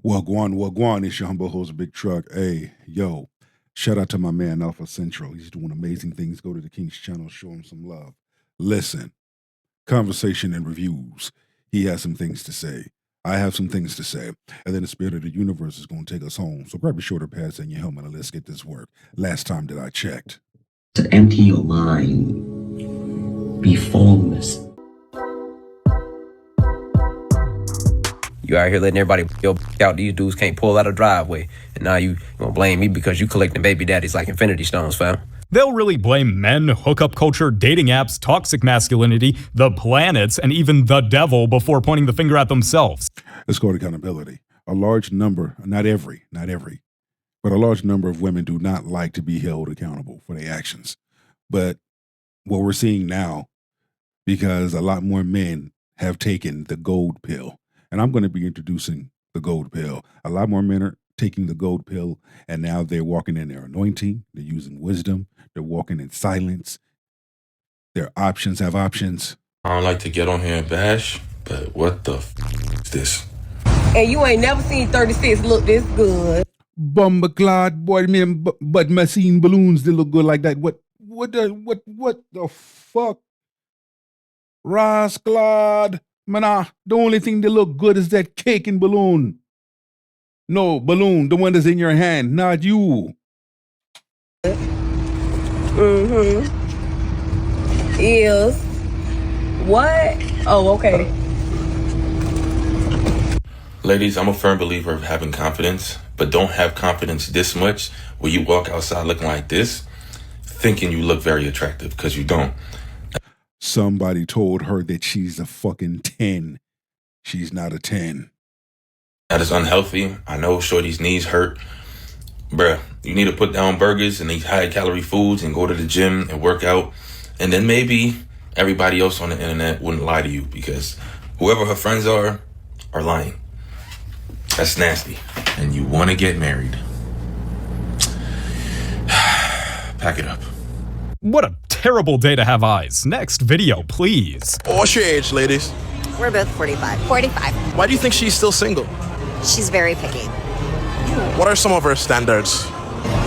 Wagwan, it's your humble host, Big Truck. Hey, yo, shout out to my man, Alpha Central. He's doing amazing things. Go to the King's channel, show him some love. Listen, conversation and reviews. He has some things to say. I have some things to say. And then the spirit of the universe is going to take us home. So grab your shoulder pads and your helmet and let's get this work. Last time that I checked. To empty your mind, be formless. You out here letting everybody out. These dudes can't pull out a driveway. And now you gonna blame me because you collecting baby daddies like infinity stones, fam. They'll really blame men, hookup culture, dating apps, toxic masculinity, the planets, and even the devil before pointing the finger at themselves. It's called accountability. A large number, not every, but a large number of women do not like to be held accountable for their actions. But what we're seeing now, because a lot more men have taken the gold pill, and I'm going to be introducing the gold pill. A lot more men are taking the gold pill, and now they're walking in their anointing. They're using wisdom. They're walking in silence. Their options have options. I don't like to get on here and bash, but what the is this? And you ain't never seen 36 look this good. Bumbleclad, boy, man, but my seen balloons, they look good like that. What the fuck? Rasclad. Man, the only thing that look good is that cake and balloon. No, balloon, the one that's in your hand, not you. Is what? Oh, okay. Ladies, I'm a firm believer of having confidence, but don't have confidence this much where you walk outside looking like this, thinking you look very attractive, because you don't. Somebody told her that she's a fucking 10. She's not a 10. That is unhealthy. I know Shorty's knees hurt. Bruh, you need to put down burgers and eat high-calorie foods and go to the gym and work out. And then maybe everybody else on the internet wouldn't lie to you, because whoever her friends are lying. That's nasty. And you want to get married. Pack it up. What a terrible day to have eyes. Next video, please. What's your age, ladies? We're both 45. 45. Why do you think she's still single? She's very picky. What are some of her standards?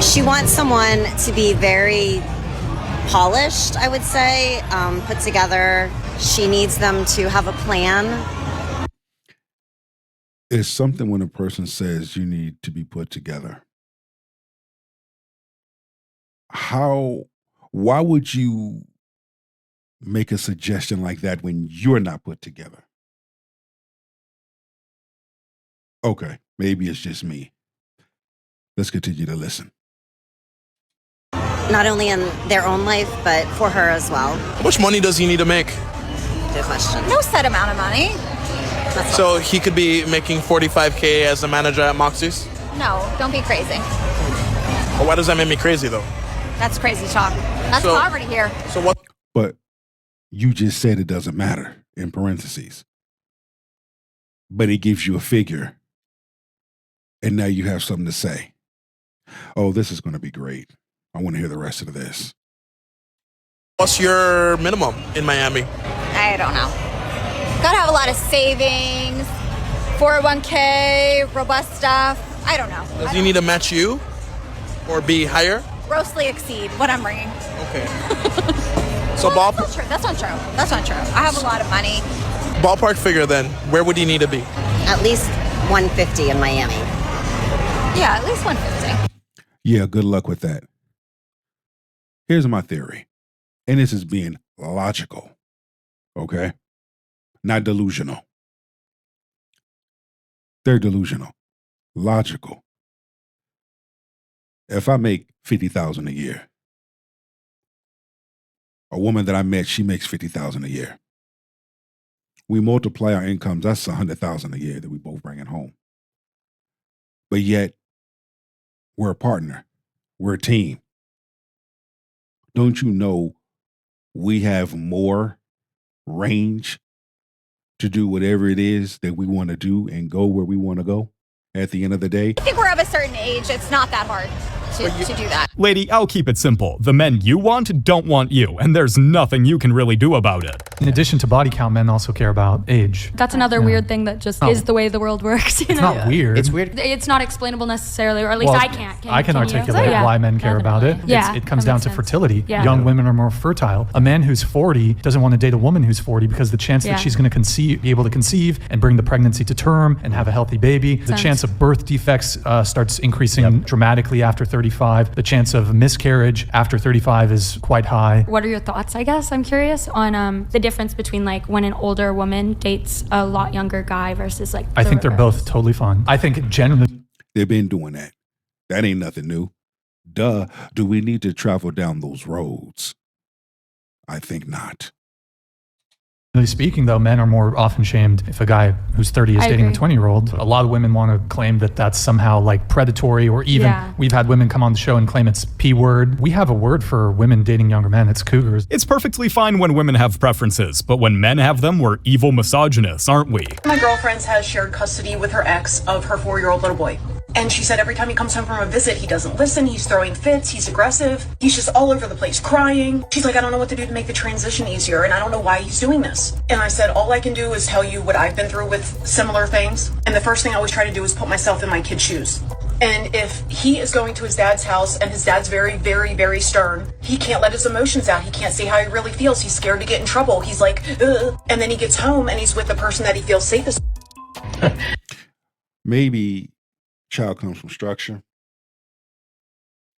She wants someone to be very polished, I would say, put together. She needs them to have a plan. It's something when a person says you need to be put together. Why would you make a suggestion like that when you're not put together? Okay, maybe it's just me. Let's continue to listen. Not only in their own life, but for her as well. How much money does he need to make? Good question. No set amount of money. So he could be making $45K as a manager at Moxie's? No, don't be crazy. Well, why does that make me crazy, though? That's crazy talk. That's poverty here. So what? But you just said it doesn't matter, in parentheses. But it gives you a figure. And now you have something to say. Oh, this is going to be great. I want to hear the rest of this. What's your minimum in Miami? I don't know. Gotta have a lot of savings, 401k, robust stuff. I don't know. Does he need to match you or be higher? Grossly exceed what I'm bringing. Okay. So Well, that's not true. That's not true. I have a lot of money. Ballpark figure then, where would he need to be? At least 150 in Miami. Yeah, at least 150. Yeah, good luck with that. Here's my theory. And this is being logical. Okay? Not delusional. They're delusional. Logical. If I make $50,000 a year, a woman that I met, she makes $50,000 a year. We multiply our incomes, that's $100,000 a year that we both bring in home. But yet, we're a partner. We're a team. Don't you know we have more range to do whatever it is that we want to do and go where we want to go at the end of the day? I think we're of a certain age. It's not that hard. to do that. Lady, I'll keep it simple. The men you want don't want you, and there's nothing you can really do about it. In addition to body count, men also care about age. That's another weird thing that just is the way the world works. It's not weird. It's weird. It's not explainable necessarily, or at least I can't. I can articulate why men care about it. It comes down to fertility. Young women are more fertile. A man who's 40 doesn't want to date a woman who's 40 because the chance that she's going to be able to conceive and bring the pregnancy to term and have a healthy baby, the chance of birth defects starts increasing dramatically after 35. The chance of miscarriage after 35 is quite high. What are your thoughts, I guess? I'm curious on the difference between like when an older woman dates a lot younger guy versus like I think they're both totally fine. I think generally they've been doing that. That ain't nothing new. Duh. Do we need to travel down those roads? I think not. Speaking, though, men are more often shamed if a guy who's 30 is dating a 20-year-old. A lot of women want to claim that that's somehow like predatory, or even we've had women come on the show and claim it's P-word. We have a word for women dating younger men. It's cougars. It's perfectly fine when women have preferences, but when men have them, we're evil misogynists, aren't we? My girlfriend has shared custody with her ex of her 4-year-old little boy. And she said every time he comes home from a visit, he doesn't listen, he's throwing fits, he's aggressive, he's just all over the place crying. She's like, I don't know what to do to make the transition easier, and I don't know why he's doing this. And I said, all I can do is tell you what I've been through with similar things. And the first thing I always try to do is put myself in my kid's shoes. And if he is going to his dad's house and his dad's very, very, very stern, he can't let his emotions out. He can't say how he really feels. He's scared to get in trouble. He's like, ugh. And then he gets home and he's with the person that he feels safest. Maybe child comes from structure.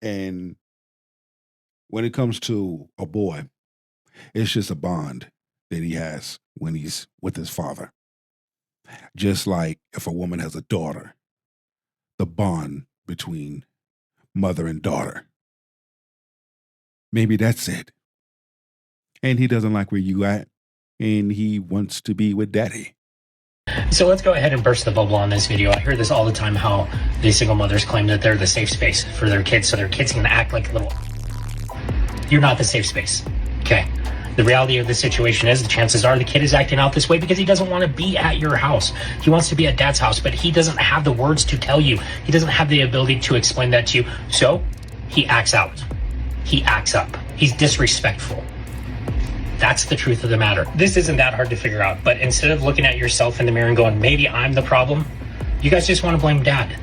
And when it comes to a boy, it's just a bond that he has when he's with his father. Just like if a woman has a daughter, the bond between mother and daughter. Maybe that's it. And he doesn't like where you at, and he wants to be with daddy. So let's go ahead and burst the bubble on this video. I hear this all the time, how these single mothers claim that they're the safe space for their kids, so their kids can act like little... You're not the safe space, okay? The reality of the situation is the chances are the kid is acting out this way because he doesn't want to be at your house. He wants to be at dad's house, but he doesn't have the words to tell you. He doesn't have the ability to explain that to you. So he acts out. He acts up. He's disrespectful. That's the truth of the matter. This isn't that hard to figure out, but instead of looking at yourself in the mirror and going, maybe I'm the problem, you guys just want to blame dad.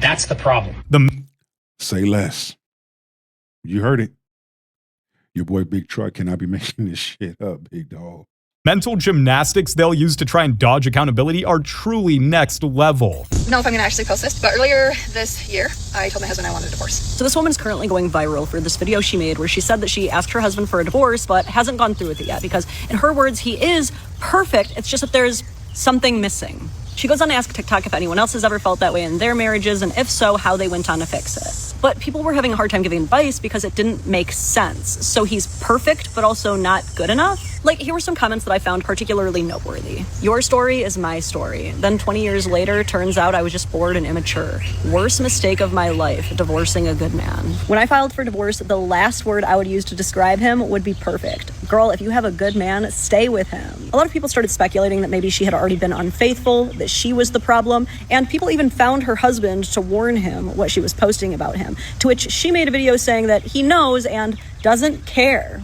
That's the problem. Say less. You heard it. Your boy Big Truck cannot be making this shit up, big dog. Mental gymnastics they'll use to try and dodge accountability are truly next level. I don't know if I'm going to actually post this, but earlier this year, I told my husband I wanted a divorce. So this woman's currently going viral for this video she made where she said that she asked her husband for a divorce, but hasn't gone through with it yet because, in her words, he is perfect. It's just that there's something missing. She goes on to ask TikTok if anyone else has ever felt that way in their marriages, and if so, how they went on to fix it. But people were having a hard time giving advice because it didn't make sense. So he's perfect, but also not good enough? Like, here were some comments that I found particularly noteworthy. Your story is my story. Then 20 years later, turns out I was just bored and immature. Worst mistake of my life, divorcing a good man. When I filed for divorce, the last word I would use to describe him would be perfect. Girl, if you have a good man, stay with him. A lot of people started speculating that maybe she had already been unfaithful, that she was the problem, and people even found her husband to warn him what she was posting about him, to which she made a video saying that he knows and doesn't care.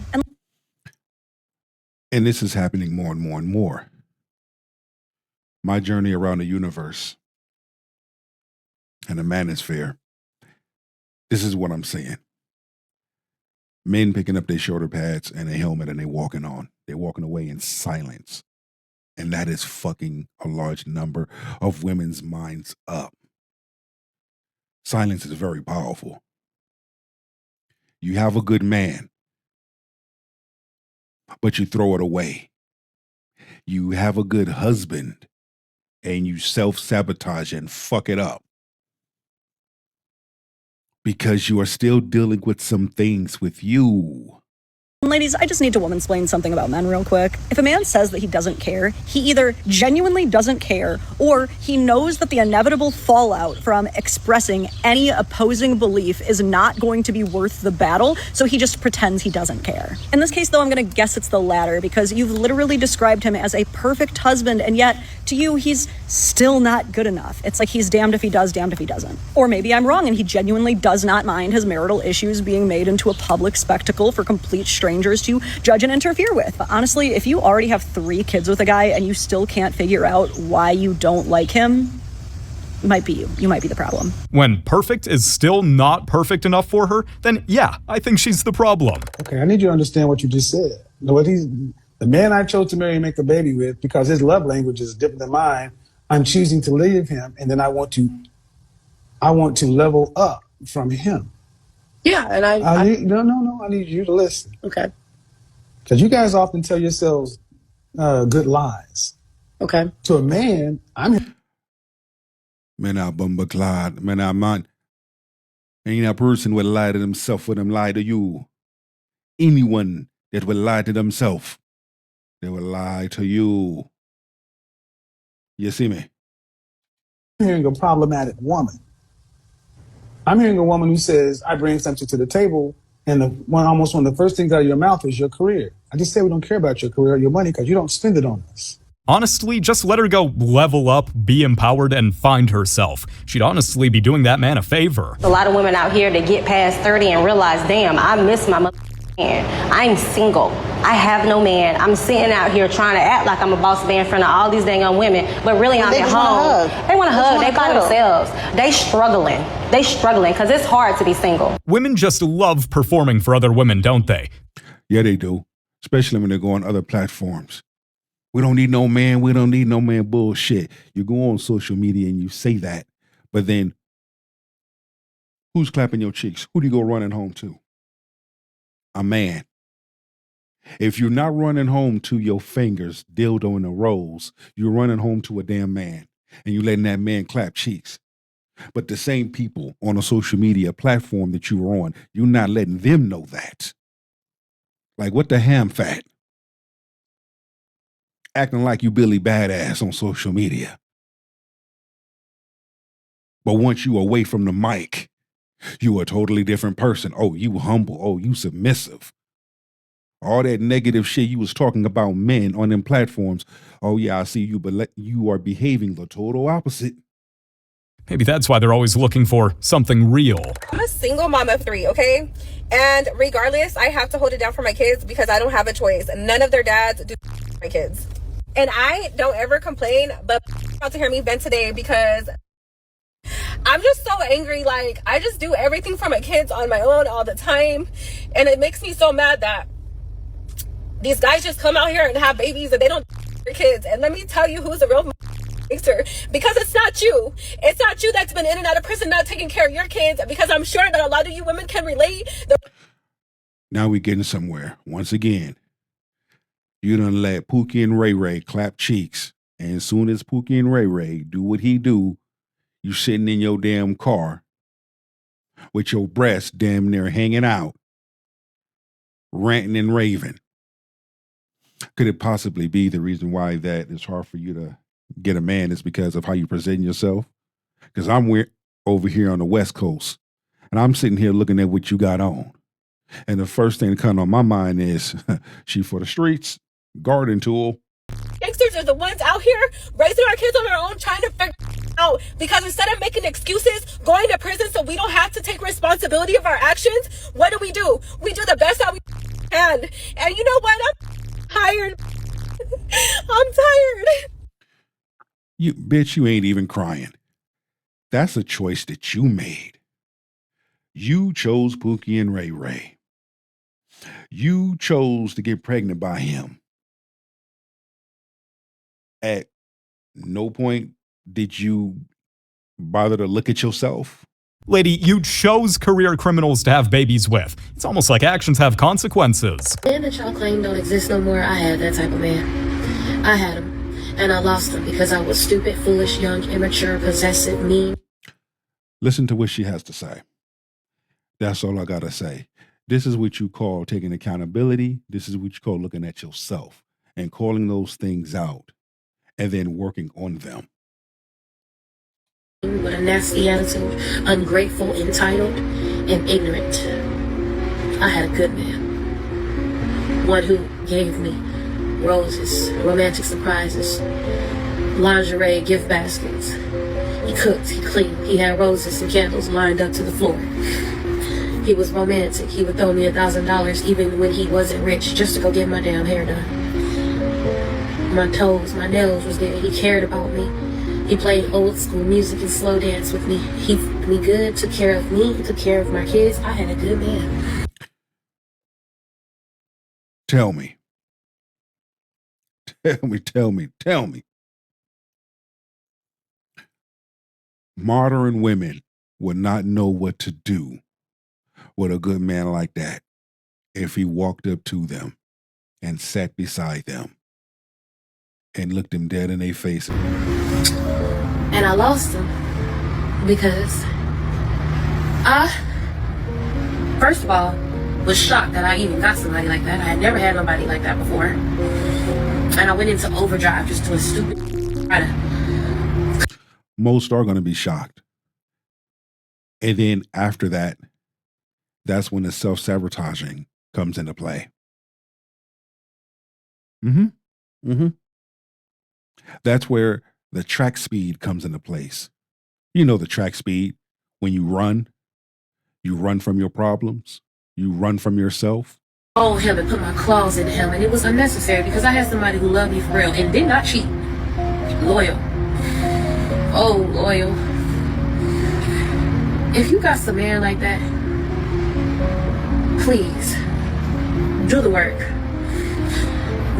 And this is happening more and more and more. My journey around the universe and the manosphere, this is what I'm seeing. Men picking up their shoulder pads and a helmet and they're walking on. They're walking away in silence. And that is fucking a large number of women's minds up. Silence is very powerful. You have a good man, but you throw it away. You have a good husband, and you self-sabotage and fuck it up. Because you are still dealing with some things with you. Ladies, I just need to womansplain something about men real quick. If a man says that he doesn't care, he either genuinely doesn't care, or he knows that the inevitable fallout from expressing any opposing belief is not going to be worth the battle, so he just pretends he doesn't care. In this case, though, I'm going to guess it's the latter, because you've literally described him as a perfect husband, and yet, to you, he's still not good enough. It's like he's damned if he does, damned if he doesn't. Or maybe I'm wrong and he genuinely does not mind his marital issues being made into a public spectacle for complete strangers to judge and interfere with. But honestly, if you already have 3 kids with a guy and you still can't figure out why you don't like him, it might be you. You might be the problem. When perfect is still not perfect enough for her, then yeah, I think she's the problem. Okay, I need you to understand what you just said. The man I chose to marry and make a baby with, because his love language is different than mine, I'm choosing to leave him, and then I want to level up from him. Yeah, and I need you to listen. Okay. Because you guys often tell yourselves good lies. Okay. To a man, Man, I bumba clod. Man, I man. Ain't a person will lie to themselves for them lie to you. Anyone that will lie to themselves, they will lie to you. You see me? I'm hearing a problematic woman. I'm hearing a woman who says, I bring something to the table, and almost one of the first things out of your mouth is your career. I just say we don't care about your career or your money because you don't spend it on us. Honestly, just let her go level up, be empowered, and find herself. She'd honestly be doing that man a favor. A lot of women out here that get past 30 and realize, damn, I miss my man. I'm single. I have no man. I'm sitting out here trying to act like I'm a boss man in front of all these dang young women, but really I'm at home. They want to hug. They by themselves. They struggling because it's hard to be single. Women just love performing for other women, don't they? Yeah, they do. Especially when they go on other platforms. We don't need no man. We don't need no man bullshit. You go on social media and you say that, but then who's clapping your cheeks? Who do you go running home to? A man. If you're not running home to your fingers, dildo in a rose, you're running home to a damn man, and you letting that man clap cheeks. But the same people on a social media platform that you were on, you're not letting them know that. Like, what the ham fat? Acting like you Billy Badass on social media. But once you away from the mic, you a totally different person. Oh, you humble. Oh, you submissive. All that negative shit you was talking about men on them platforms. Oh, yeah, I see you, but you are behaving the total opposite. Maybe that's why they're always looking for something real. I'm a single mom of 3, okay? And regardless, I have to hold it down for my kids because I don't have a choice. None of their dads do for my kids. And I don't ever complain, but about to hear me vent today because I'm just so angry. Like, I just do everything for my kids on my own all the time. And it makes me so mad that these guys just come out here and have babies and they don't their kids. And let me tell you who's the real gangster. Because it's not you. It's not you that's been in and out of prison not taking care of your kids. Because I'm sure that a lot of you women can relate. Now we're getting somewhere. Once again, you done let Pookie and Ray Ray clap cheeks. And as soon as Pookie and Ray Ray do what he do, you sitting in your damn car with your breasts damn near hanging out, ranting and raving. Could it possibly be the reason why that it's hard for you to get a man is because of how you present yourself? Because I'm over here on the West Coast, and I'm sitting here looking at what you got on. And the first thing that comes on my mind is, she for the streets, garden tool. Gangsters are the ones out here raising our kids on our own, trying to figure out. Because instead of making excuses, going to prison so we don't have to take responsibility of our actions, what do? We do the best that we can. And you know what? I'm tired. I'm tired. You ain't even crying. That's a choice that you made. You chose Pookie and Ray Ray. You chose to get pregnant by him. At no point did you bother to look at yourself. Lady, you chose career criminals to have babies with. It's almost like actions have consequences. Men that y'all claim don't exist no more, I had that type of man. I had him, and I lost him because I was stupid, foolish, young, immature, possessive, mean. Listen to what she has to say. That's all I gotta say. This is what you call taking accountability. This is what you call looking at yourself and calling those things out and then working on them. With a nasty attitude, ungrateful, entitled, and ignorant. I had a good man. One who gave me roses, romantic surprises, lingerie, gift baskets. He cooked, he cleaned, he had roses and candles lined up to the floor. He was romantic. He would throw me $1,000 even when he wasn't rich just to go get my damn hair done. My toes, my nails was there. He cared about me. He played old school music and slow dance with me. He fed me good, took care of me, took care of my kids. I had a good man. Tell me. Tell me. Modern women would not know what to do with a good man like that if he walked up to them and sat beside them and looked them dead in their face. And I lost him because I, first of all, was shocked that I even got somebody like that. I had never had nobody like that before. And I went into overdrive just doing stupid. Most are going to be shocked. And then after that, that's when the self-sabotaging comes into play. That's where the track speed comes into place. You know the track speed. When you run from your problems, you run from yourself. Oh, him and put my claws in him, and it was unnecessary because I had somebody who loved me for real and did not cheat. Loyal. Oh, loyal. If you got some man like that, please do the work.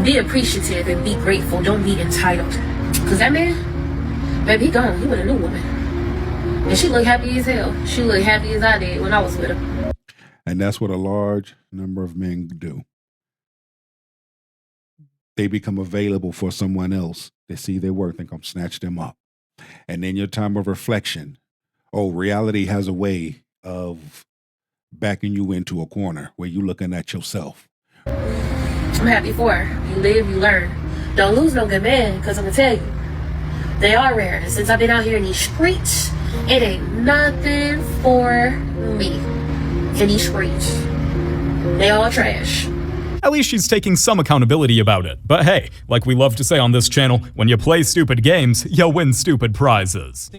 Be appreciative and be grateful. Don't be entitled. Because that man, baby, he gone. He with a new woman. And she looked happy as hell. She looked happy as I did when I was with her. And that's what a large number of men do. They become available for someone else. They see their worth and come snatch them up. And in your time of reflection, reality has a way of backing you into a corner where you're looking at yourself. I'm happy for her. You live, you learn. Don't lose no good man, because I'm going to tell you, they are rare. And since I've been out here in these streets, it ain't nothing for me in these streets. They all trash. At least she's taking some accountability about it. But hey, like we love to say on this channel, when you play stupid games, you win stupid prizes.